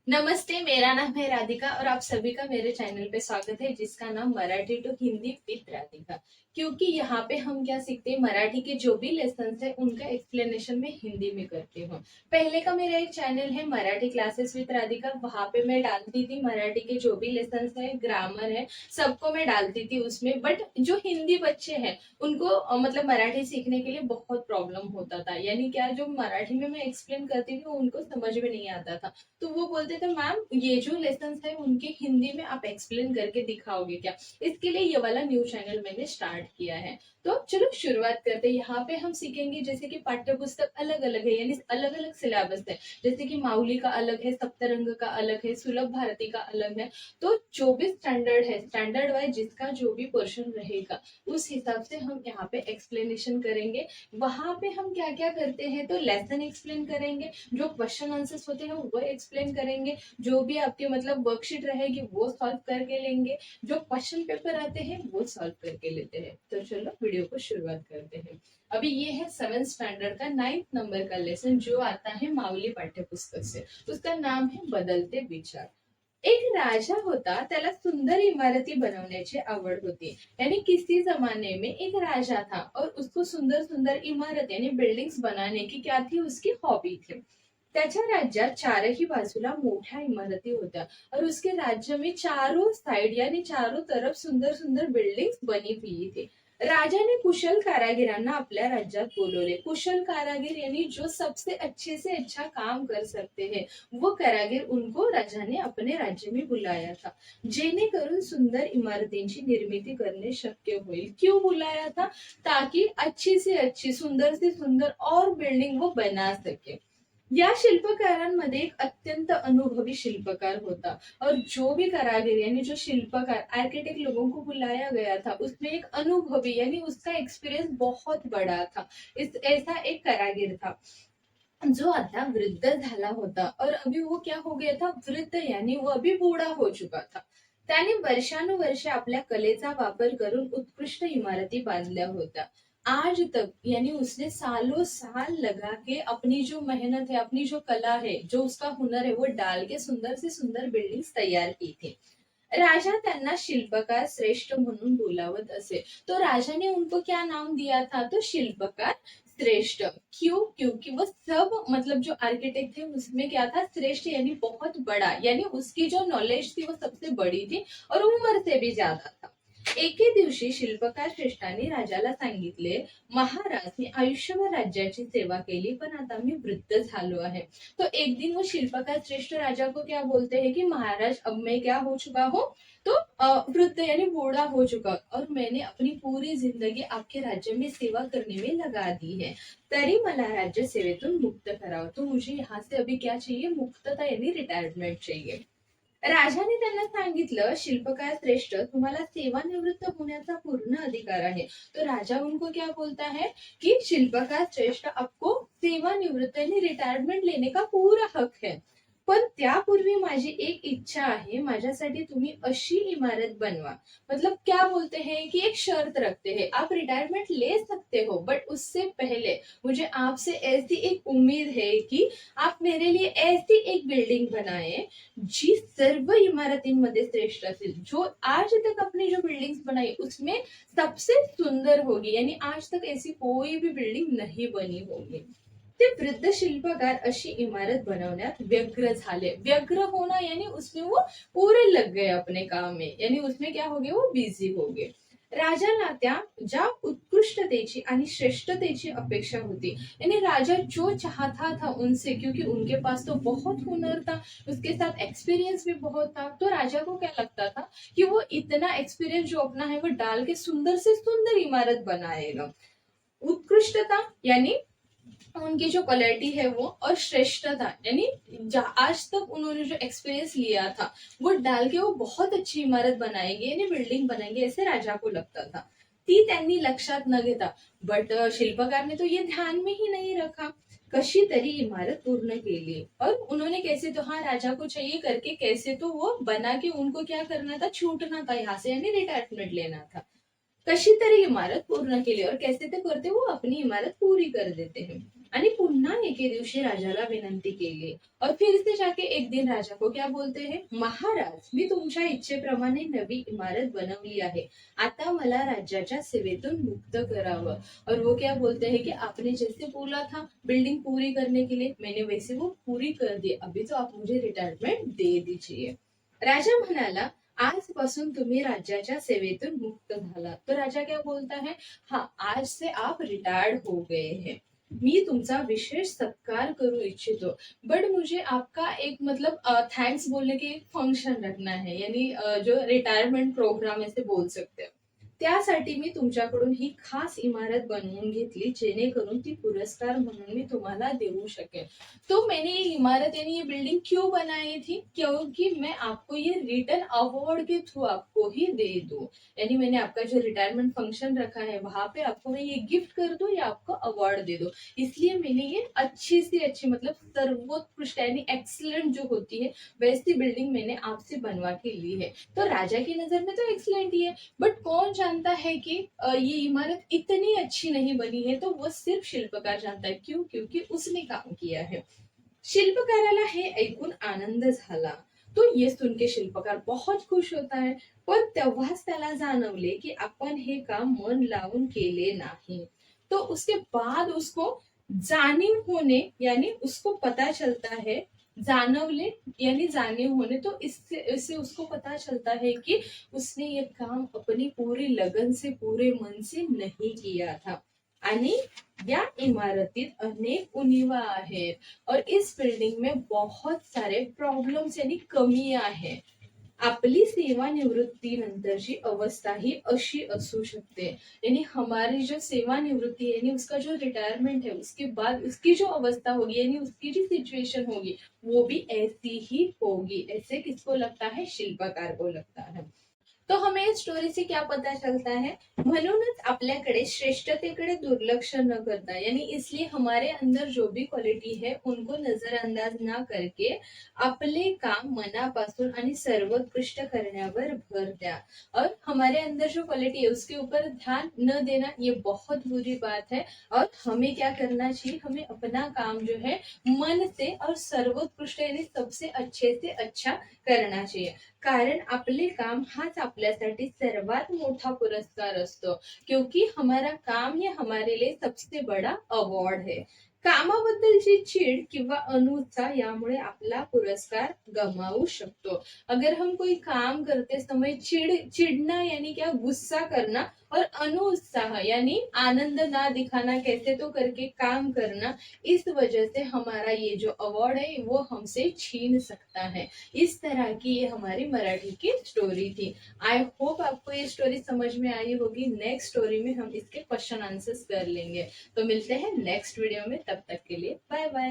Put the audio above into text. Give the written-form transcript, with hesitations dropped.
नमस्ते, मेरा नाम है राधिका और आप सभी का मेरे चैनल पे स्वागत है जिसका नाम मराठी टू हिंदी विद राधिका। क्योंकि यहाँ पे हम क्या सीखते हैं, मराठी के जो भी लेसन है उनका एक्सप्लेनेशन में हिंदी में करती हूँ। पहले का मेरा एक चैनल है मराठी क्लासेस विद राधिका, वहां पे मैं डालती थी मराठी के जो भी लेसन है, ग्रामर है, सबको मैं डालती थी उसमें। बट जो हिंदी बच्चे हैं उनको मतलब मराठी सीखने के लिए बहुत प्रॉब्लम होता था। यानी क्या, जो मराठी में मैं एक्सप्लेन करती थी वो उनको समझ में नहीं आता था। तो वो बोलते थे मैम ये जो लेसन है उनके हिंदी में आप एक्सप्लेन करके दिखाओगे क्या। इसके लिए ये वाला न्यू चैनल मैंने स्टार्ट किया है। तो चलो शुरुआत करते हैं। यहाँ पे हम सीखेंगे जैसे कि पाठ्य पुस्तक अलग अलग है, यानी अलग अलग सिलेबस है। जैसे कि माउली का अलग है, सप्तरंग का अलग है, सुलभ भारती का अलग है। तो जो भी स्टैंडर्ड है, स्टैंडर्ड वाइज जिसका जो भी पोर्शन रहेगा उस हिसाब से हम यहाँ पे एक्सप्लेनेशन करेंगे। वहां पे हम क्या क्या करते हैं, तो लेसन एक्सप्लेन करेंगे, जो क्वेश्चन आंसर्स होते हैं वो एक्सप्लेन करेंगे, जो भी आपके मतलब वर्कशीट रहेगी वो सॉल्व करके लेंगे, जो क्वेश्चन पेपर आते हैं वो सॉल्व करके लेते हैं। तो चलो वीडियो को शुरुआत करते हैं। अभी ये है 7th स्टैंडर्ड का 9th नंबर का लेसन जो आता है माऊली पाठ्य पुस्तक से। उसका नाम है बदलते विचार। एक राजा होता, त्याला सुंदर इमारती बनवण्याची आवड होती। यानी किसी जमाने में एक राजा था और उसको सुंदर सुंदर इमारत यानी बिल्डिंग्स बनाने की क्या थी, उसकी हॉबी थी। त्याच्या राज्यात चारही बाजूला मोठ्या इमारती होत्या और उसके राज्य में चारों साइड यानी चारों तरफ सुंदर सुंदर बिल्डिंग्स बनी हुई थी। राजा ने कुशल कारागिरांना आपल्या राज्यात बोलवले। कुशल कारागिर यानी जो सबसे अच्छे से अच्छा काम कर सकते हैं, वो कारागिर उनको राजा ने अपने राज्य में बुलाया था, जेणेकरून सुंदर इमारतींची निर्मिती करणे शक्य होईल। क्यों बुलाया था? ताकि अच्छी से अच्छी, सुंदर से सुंदर और बिल्डिंग वो बना सके। या शिल्पकारांमध्ये एक अत्यंत अनुभवी शिल्पकार होता और जो भी कारागिर यानी जो शिल्पकार आर्किटेक्ट लोगों को बुलाया गया था उसमें एक अनुभवी यानी उसका एक्सपीरियंस बहुत बड़ा था। इस ऐसा एक कारागिर था जो आता वृद्ध झाला होता और अभी वो क्या हो गया था, वृद्ध यानी वो अभी बूढ़ा हो चुका था। त्याने वर्षानुवर्षे आपल्या कलेचा वापर करून उत्कृष्ट इमारती बांधल्या होत्या। आज तक यानी उसने सालों साल लगा के अपनी जो मेहनत है, अपनी जो कला है, जो उसका हुनर है वो डाल के सुंदर से सुंदर बिल्डिंग्स तैयार की थी। राजा त्यांना शिल्पकार श्रेष्ठ म्हणून बोलावत असे। तो राजा ने उनको क्या नाम दिया था, तो शिल्पकार श्रेष्ठ। क्यों? क्योंकि वो सब मतलब जो आर्किटेक्ट थे उसमें क्या था, श्रेष्ठ यानी बहुत बड़ा, यानी उसकी जो नॉलेज थी वो सबसे बड़ी थी और उम्र से भी ज्यादा था। एके दिवशी शिल्पकार श्रेष्ठाने राजाला सांगितले, महाराज मी आयुष्यभर राज्याची सेवा केली पण आता मी वृद्ध झालो आहे। तो एक दिन वो शिल्पकार श्रेष्ठ राजा को क्या बोलते हैं कि महाराज अब मैं क्या हो चुका हूँ, तो वृद्ध यानी बूढ़ा हो चुका और मैंने अपनी पूरी जिंदगी आपके राज्य में सेवा करने में लगा दी है, तरी मला राज्य सेवेतून मुक्त करावं। तो मुझे यहाँ से अभी क्या चाहिए, मुक्तता यानी रिटायरमेंट चाहिए। राजाने त्यांना सांगितलं, शिल्पकार श्रेष्ठ तुम्हाला सेवानिवृत्त होण्याचा पूर्ण अधिकार आहे। तो राजा उनको क्या बोलता है कि शिल्पकार श्रेष्ठ आपको सेवानिवृत्त यानी रिटायरमेंट लेने का पूरा हक है, पण त्यापूर्वी माझी एक इच्छा आहे, माझ्यासाठी तुम्ही अशी इमारत बनवा। मतलब क्या बोलते हैं कि एक शर्त रखते हैं, आप रिटायरमेंट ले सकते हो बट उससे पहले मुझे आपसे ऐसी एक उम्मीद है कि आप मेरे लिए ऐसी एक बिल्डिंग बनाए जी सर्व इमारतींमध्ये श्रेष्ठ असेल, जो आज तक अपनी जो बिल्डिंग्स बनाई उसमें सबसे सुंदर होगी, यानी आज तक ऐसी कोई भी बिल्डिंग नहीं बनी होगी। ते वृद्ध शिल्पकार अशी इमारत बनवण्यात व्यग्र झाले। व्यग्र होना यानी उसमें वो पूरे लग गए अपने काम में, यानी उसमें क्या हो गए, वो बिझी हो गए। राजाला त्या ज्या उत्कृष्टतेची आणि श्रेष्ठतेची अपेक्षा होती, यानी राजा जो चाहता था उनसे, क्योंकि उनके पास तो बहुत हुनर था, उसके साथ एक्सपीरियंस भी बहुत था, तो राजा को क्या लगता था कि वो इतना एक्सपीरियंस जो अपना है वो डाल के सुंदर से सुंदर इमारत बनाएगा। उत्कृष्टता यानी उनकी जो क्वालिटी है वो, और श्रेष्ठता यानी आज तक उन्होंने जो एक्सपीरियंस लिया था वो डाल के वो बहुत अच्छी इमारत बनाएंगे यानी बिल्डिंग बनाएंगे, ऐसे राजा को लगता था। ती त्यांनी लक्षात न घेता, बट शिल्पकार ने तो ये ध्यान में ही नहीं रखा, कशी तरी इमारत पूर्ण केली और उन्होंने कैसे तो, हाँ राजा को चाहिए करके कैसे तो वो बना के उनको क्या करना था, छूटना था यहाँ से यानी रिटायरमेंट लेना था। कशी तरी इमारत पूर्ण केली और कैसे ते करते, वो अपनी इमारत पूरी कर देते हैं। आणि पुन्हा एके दिवशी राजाला विनंती केली और फिर से जाके एक दिन राजा को क्या बोलते हैं, महाराज मी तुमच्या इच्छेप्रमाणे नवी इमारत बनवली आहे, आता मला राज्याच्या सेवेतून मुक्त करावं। और वो क्या बोलते हैं कि आपने जैसे बोला था बिल्डिंग पूरी करने के लिए, मैंने वैसे वो पूरी कर दी, अभी तो आप मुझे रिटायरमेंट दे दीजिए। राजा म्हणाला, आजपासून तुम्ही राज्याच्या सेवेतून मुक्त झाला। तो राजा क्या बोलता है, हाँ आज से आप रिटायर्ड हो गए हैं, मी तुमचा विशेष सत्कार करू इच्छितो, बट मुझे आपका एक मतलब थैंक्स बोलने के एक फंक्शन रखना है, यानी जो रिटायरमेंट प्रोग्राम ऐसे बोल सकते हैं, त्यासाठी मी तुमच्याकडून ही खास इमारत बनवून घेतली, जेणेकरून ती पुरस्कार म्हणून मी तुम्हाला देऊ शकेल। तो मैंने ये इमारत यानी ये बिल्डिंग क्यों बनाई थी, क्योंकि मैं आपको ये रिटर्न अवार्ड के थ्रू आपको ही दे दूं, यानी मैंने आपका जो रिटायरमेंट फंक्शन रखा है वहां पे आपको मैं ये गिफ्ट कर दूं या आपको अवार्ड दे दूं, इसलिए मैंने ये अच्छी से अच्छी मतलब सर्वोत्कृष्ट यानी एक्सीलेंट जो होती है वैसी बिल्डिंग मैंने आपसे बनवा के ली है। तो राजा की नजर में तो एक्सीलेंट ही है, बट कौन जानता है कि ये इमारत इतनी अच्छी नहीं बनी है, तो वो सिर्फ शिल्पकार जानता है। क्यों? क्योंकि उसने काम किया है। शिल्पकाराला हे ऐकून आनंद झाला, तो ये सुन के शिल्पकार बहुत खुश होता है, पण तेव्हाच त्याला जाणवले की आपण हे काम मन लावून केले नाही। तो उसके बाद उसको जाणीव होने यानी उसको पता चलता है, जानवले यानी जाने होने, तो इससे उसको पता चलता है कि उसने ये काम अपनी पूरी लगन से पूरे मन से नहीं किया था। आणि या इमारतीत अनेक उणिवा आहेत और इस बिल्डिंग में बहुत सारे प्रॉब्लेम्स यानी कमियां हैं। आपली सेवानिवृत्तीनंतरची अवस्था ही अशी असू शकते, यानी हमारी जो सेवानिवृत्ति यानी उसका जो रिटायरमेंट है उसके बाद उसकी जो अवस्था होगी यानी उसकी जो सिचुएशन होगी वो भी ऐसी ही होगी। ऐसे किसको लगता है? शिल्पकार को लगता है। तो हमें इस स्टोरी से क्या पता चलता है, म्हणूनच आपल्याकडे श्रेष्ठतेकडे दुर्लक्ष न करता यानी इसलिए हमारे अंदर जो भी क्वालिटी है उनको नजरअंदाज ना करके आपले काम मनापासून आणि सर्वोत्कृष्ट करण्यावर भर द्या। और हमारे अंदर जो क्वालिटी है उसके ऊपर ध्यान न देना ये बहुत बुरी बात है। और हमें क्या करना चाहिए, हमें अपना काम जो है मन से और सर्वोत्कृष्ट यानी सबसे अच्छे से अच्छा करना चाहिए, कारण आपले काम हाच आपल्यासाठी सर्वात मोठा पुरस्कार असतो, क्योंकि हमारा काम ये हमारे लिए सबसे बड़ा अवॉर्ड है। कामाबद्दलची चीड किंवा अनुत्साह यामुळे आपला पुरस्कार गमावू शकतो। अगर हम कोई काम करते समय चिढ़ना यानी क्या, गुस्सा करना, और अनुत्साह यानी आनंद ना दिखाना, कैसे तो करके काम करना, इस वजह से हमारा ये जो अवार्ड है वो हमसे छीन सकता है। इस तरह की ये हमारी मराठी की स्टोरी थी। आई होप आपको ये स्टोरी समझ में आई होगी। नेक्स्ट स्टोरी में हम इसके क्वेश्चन आंसर्स कर लेंगे। तो मिलते हैं नेक्स्ट वीडियो में, तब तक के लिए बाय बाय।